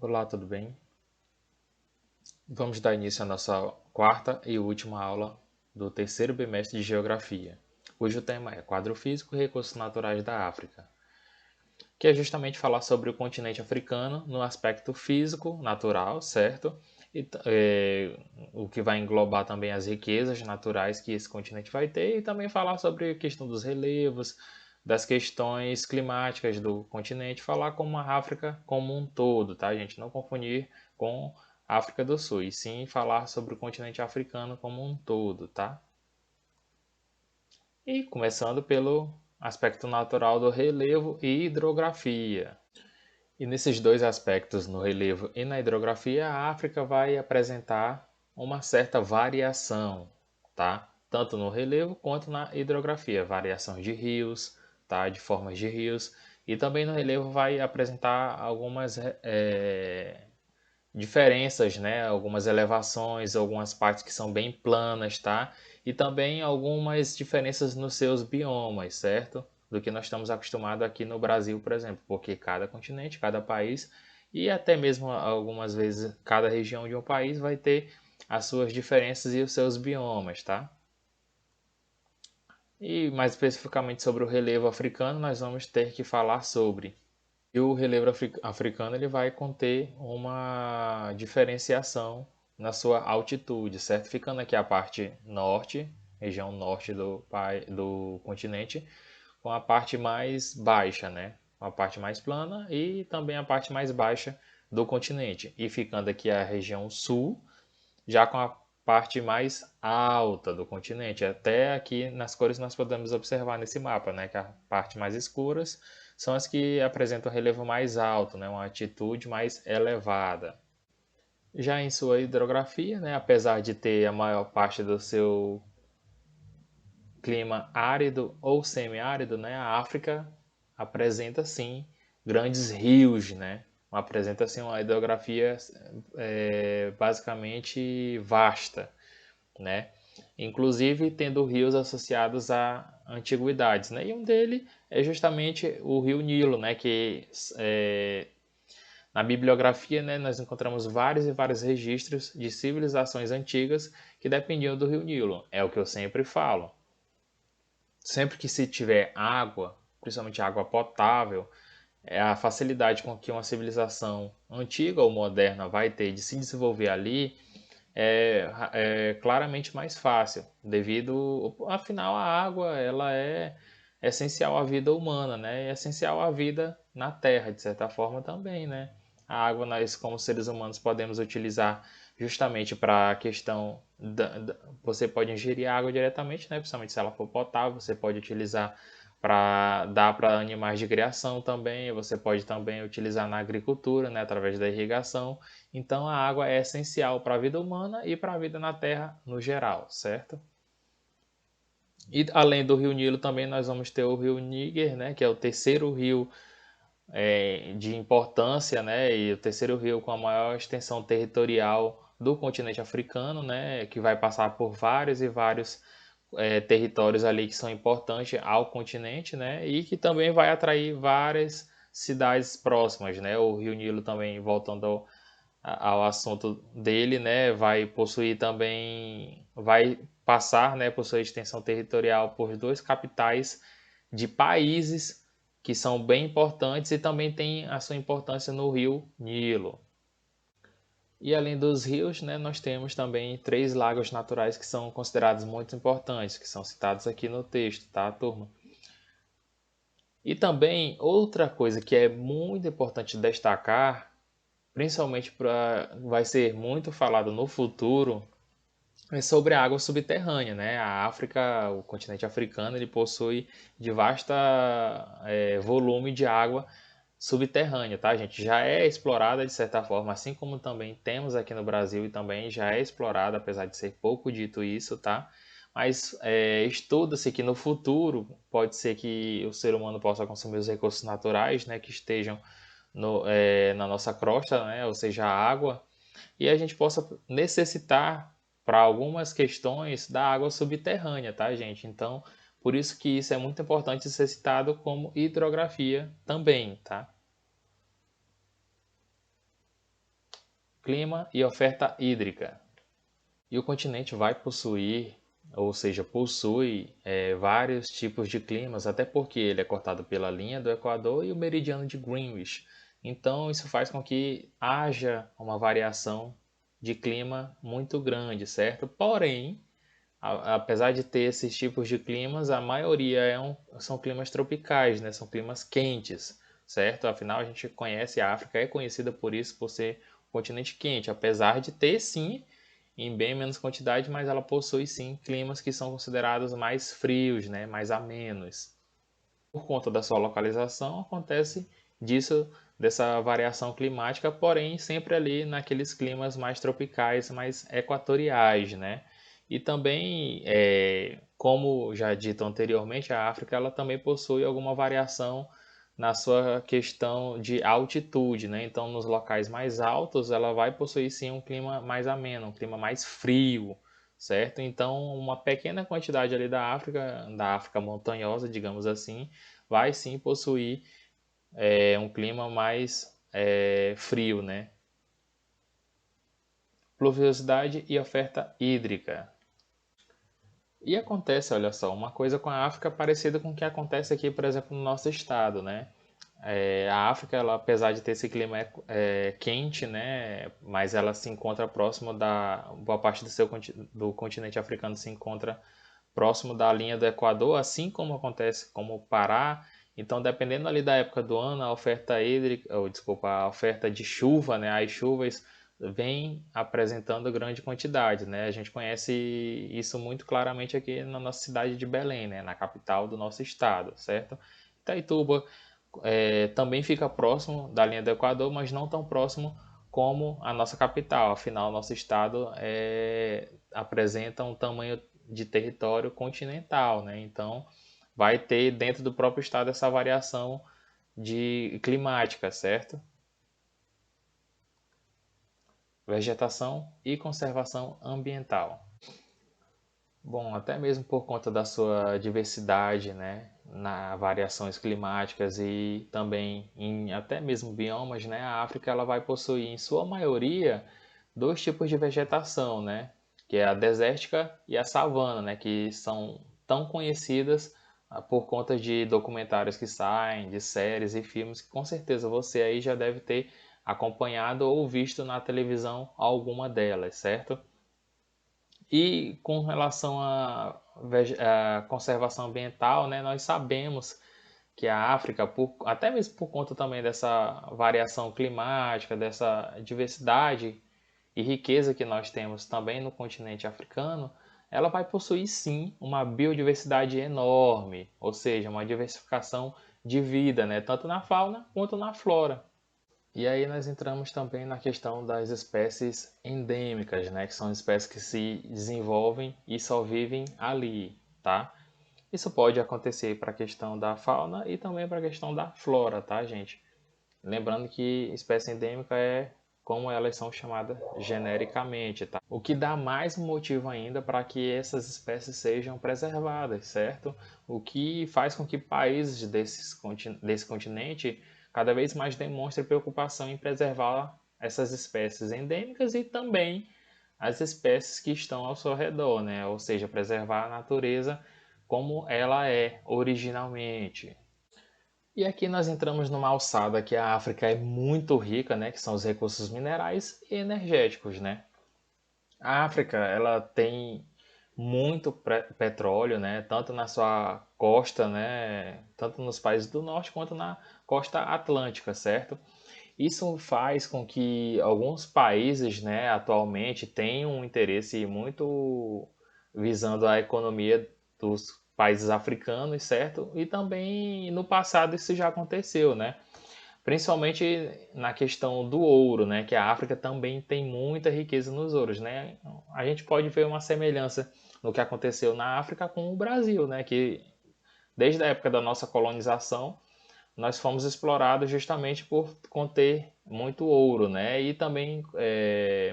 Olá, tudo bem? Vamos dar início à nossa quarta e última aula do terceiro bimestre de Geografia, cujo tema é Quadro Físico e Recursos Naturais da África, que é justamente falar sobre o continente africano no aspecto físico, natural, certo? E, o que vai englobar também as riquezas naturais que esse continente vai ter e também falar sobre a questão dos relevos, das questões climáticas do continente, falar como a África como um todo, tá, gente? Não confundir com a África do Sul, e sim falar sobre o continente africano como um todo, tá? E começando pelo aspecto natural do relevo e hidrografia. E nesses dois aspectos, no relevo e na hidrografia, a África vai apresentar uma certa variação, tá? Tanto no relevo quanto na hidrografia, variação de rios, tá? De formas de rios, e também no relevo vai apresentar algumas diferenças, né? Algumas elevações, algumas partes que são bem planas, tá? E também algumas diferenças nos seus biomas, certo? Do que nós estamos acostumados aqui no Brasil, por exemplo, porque cada continente, cada país e até mesmo algumas vezes cada região de um país vai ter as suas diferenças e os seus biomas, tá? E mais especificamente sobre o relevo africano, nós vamos ter que falar sobre. E o relevo africano ele vai conter uma diferenciação na sua altitude, certo? Ficando aqui a parte norte, região norte do continente, com a parte mais baixa, né? A parte mais plana e também a parte mais baixa do continente. E ficando aqui a região sul, já com a parte mais alta do continente. Até aqui nas cores nós podemos observar nesse mapa, né, que a parte mais escuras são as que apresentam relevo mais alto, né, uma altitude mais elevada. Já em sua hidrografia, né, apesar de ter a maior parte do seu clima árido ou semiárido, né, a África apresenta sim grandes rios, né, apresenta assim uma hidrografia basicamente vasta, né? Inclusive tendo rios associados a antiguidades, né? E um dele é justamente o rio Nilo, né? Que na bibliografia, né, nós encontramos vários e vários registros de civilizações antigas que dependiam do rio Nilo. É o que eu sempre falo. Sempre que se tiver água, principalmente água potável, é a facilidade com que uma civilização antiga ou moderna vai ter de se desenvolver ali é claramente mais fácil, devido, afinal, a água ela é essencial à vida humana, né? É essencial à vida na Terra, de certa forma também, né? A água nós, como seres humanos, podemos utilizar justamente para a questão você pode ingerir água diretamente, né? Principalmente se ela for potável, você pode utilizar para dar para animais de criação também, você pode também utilizar na agricultura, né, através da irrigação. Então a água é essencial para a vida humana e para a vida na Terra no geral, certo? E além do Rio Nilo também nós vamos ter o Rio Níger, né, que é o terceiro rio de importância, né, e o terceiro rio com a maior extensão territorial do continente africano, né, que vai passar por vários e vários territórios ali que são importantes ao continente, né, e que também vai atrair várias cidades próximas, né. O Rio Nilo também, voltando ao assunto dele, né, vai possuir também, vai passar, né, por sua extensão territorial por dois capitais de países que são bem importantes e também tem a sua importância no rio Nilo. E além dos rios, né, nós temos também três lagos naturais que são considerados muito importantes, que são citados aqui no texto, tá, turma? E também outra coisa que é muito importante destacar, principalmente para vai ser muito falado no futuro, é sobre a água subterrânea, né? A África, o continente africano, ele possui de vasta volume de água subterrânea, tá, gente? Já é explorada de certa forma, assim como também temos aqui no Brasil e também já é explorada, apesar de ser pouco dito isso, tá? Mas estuda-se que no futuro pode ser que o ser humano possa consumir os recursos naturais, né, que estejam na nossa crosta, né, ou seja, a água, e a gente possa necessitar para algumas questões da água subterrânea, tá, gente? Então, por isso que isso é muito importante ser citado como hidrografia também, tá? clima e oferta hídrica. E o continente vai possuir, ou seja, possui vários tipos de climas, até porque ele é cortado pela linha do Equador e o meridiano de Greenwich. Então, isso faz com que haja uma variação de clima muito grande, certo? Porém, apesar de ter esses tipos de climas, a maioria são climas tropicais, né? São climas quentes, certo? Afinal, a gente conhece a África, é conhecida por isso, por ser um continente quente, apesar de ter sim em bem menos quantidade, mas ela possui sim climas que são considerados mais frios, né, mais amenos. Por conta da sua localização, acontece dessa variação climática, porém sempre ali naqueles climas mais tropicais, mais equatoriais, né? E também, como já dito anteriormente, a África ela também possui alguma variação na sua questão de altitude, né? Então, nos locais mais altos, ela vai possuir sim um clima mais ameno, um clima mais frio, certo? Então, uma pequena quantidade ali da África montanhosa, digamos assim, vai sim possuir um clima mais frio, né? Pluviosidade e oferta hídrica. E acontece, olha só, uma coisa com a África parecida com o que acontece aqui, por exemplo, no nosso estado, né? A África, ela, apesar de ter esse clima quente, né, mas ela se encontra próximo boa parte do continente africano se encontra próximo da linha do Equador, assim como acontece como o Pará. Então, dependendo ali da época do ano, a oferta hídrica, ou desculpa, a oferta de chuva, né, as chuvas vem apresentando grande quantidade, né? A gente conhece isso muito claramente aqui na nossa cidade de Belém, né, na capital do nosso estado, certo? Itaituba também fica próximo da linha do Equador, mas não tão próximo como a nossa capital. Afinal, nosso estado apresenta um tamanho de território continental, né? Então, vai ter dentro do próprio estado essa variação de climática, certo? Vegetação e conservação ambiental. Bom, até mesmo por conta da sua diversidade, né, na variações climáticas e também em até mesmo biomas, né, a África ela vai possuir em sua maioria dois tipos de vegetação, né, que é a desértica e a savana, né, que são tão conhecidas por conta de documentários que saem, de séries e filmes que com certeza você aí já deve ter acompanhado ou visto na televisão alguma delas, certo? E com relação à conservação ambiental, né, nós sabemos que a África, até mesmo por conta também dessa variação climática, dessa diversidade e riqueza que nós temos também no continente africano, ela vai possuir sim uma biodiversidade enorme, ou seja, uma diversificação de vida, né, tanto na fauna quanto na flora. E aí nós entramos também na questão das espécies endêmicas, né? Que são espécies que se desenvolvem e só vivem ali, tá? Isso pode acontecer para a questão da fauna e também para a questão da flora, tá, gente? Lembrando que espécie endêmica é como elas são chamadas genericamente, tá? O que dá mais motivo ainda para que essas espécies sejam preservadas, certo? O que faz com que países desse continente cada vez mais demonstrem preocupação em preservar essas espécies endêmicas e também as espécies que estão ao seu redor, né? Ou seja, preservar a natureza como ela é originalmente. E aqui nós entramos numa alçada que a África é muito rica, né, que são os recursos minerais e energéticos, né? A África, ela tem muito petróleo, né, tanto na sua costa, né, tanto nos países do norte quanto na costa atlântica, certo? Isso faz com que alguns países, né, atualmente tenham um interesse muito visando a economia dos países africanos, certo? E também no passado isso já aconteceu, né? Principalmente na questão do ouro, né? Que a África também tem muita riqueza nos ouros, né? A gente pode ver uma semelhança no que aconteceu na África com o Brasil, né? Que desde a época da nossa colonização nós fomos explorados justamente por conter muito ouro, né? E também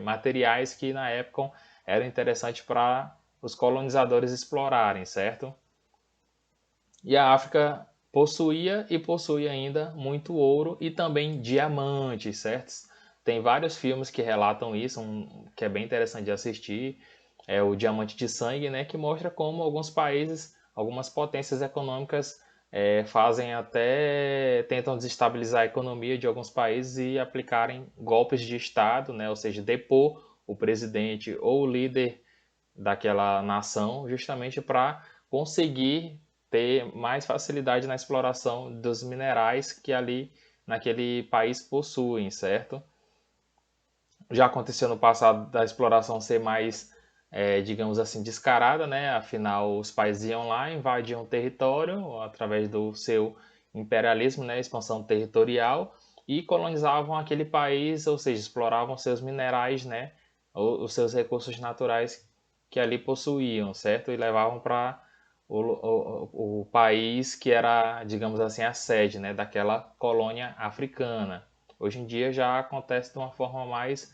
materiais que na época eram interessantes para os colonizadores explorarem, certo? E a África possuía e possui ainda muito ouro e também diamantes, certo? tem vários filmes que relatam isso, que é bem interessante de assistir. É o Diamante de Sangue, né, que mostra como alguns países, algumas potências econômicas fazem até, tentam desestabilizar a economia de alguns países e aplicarem golpes de Estado, né, ou seja, depor o presidente ou o líder daquela nação, justamente para conseguir ter mais facilidade na exploração dos minerais que ali naquele país possuem, certo? Já aconteceu no passado da exploração ser mais, digamos assim, descarada, né? Afinal, os países iam lá, invadiam o território através do seu imperialismo, né? Expansão territorial, e colonizavam aquele país, ou seja, exploravam seus minerais, né? Os seus recursos naturais que ali possuíam, certo? E levavam para o país que era, digamos assim, a sede, né? Daquela colônia africana. Hoje em dia já acontece de uma forma mais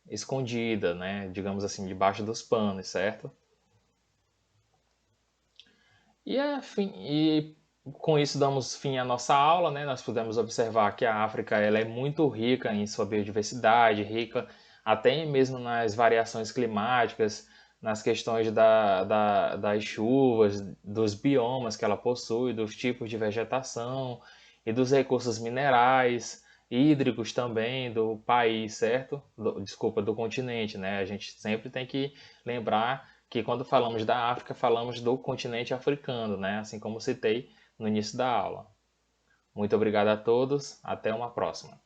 escondida, né? Digamos assim, debaixo dos panos, certo? E com isso damos fim à nossa aula, né? Nós pudemos observar que a África ela é muito rica em sua biodiversidade, rica até mesmo nas variações climáticas, nas questões das chuvas, dos biomas que ela possui, dos tipos de vegetação e dos recursos minerais, hídricos também do país, certo? Desculpa, do continente, né? A gente sempre tem que lembrar que quando falamos da África, falamos do continente africano, né? Assim como citei no início da aula. Muito obrigado a todos, até uma próxima.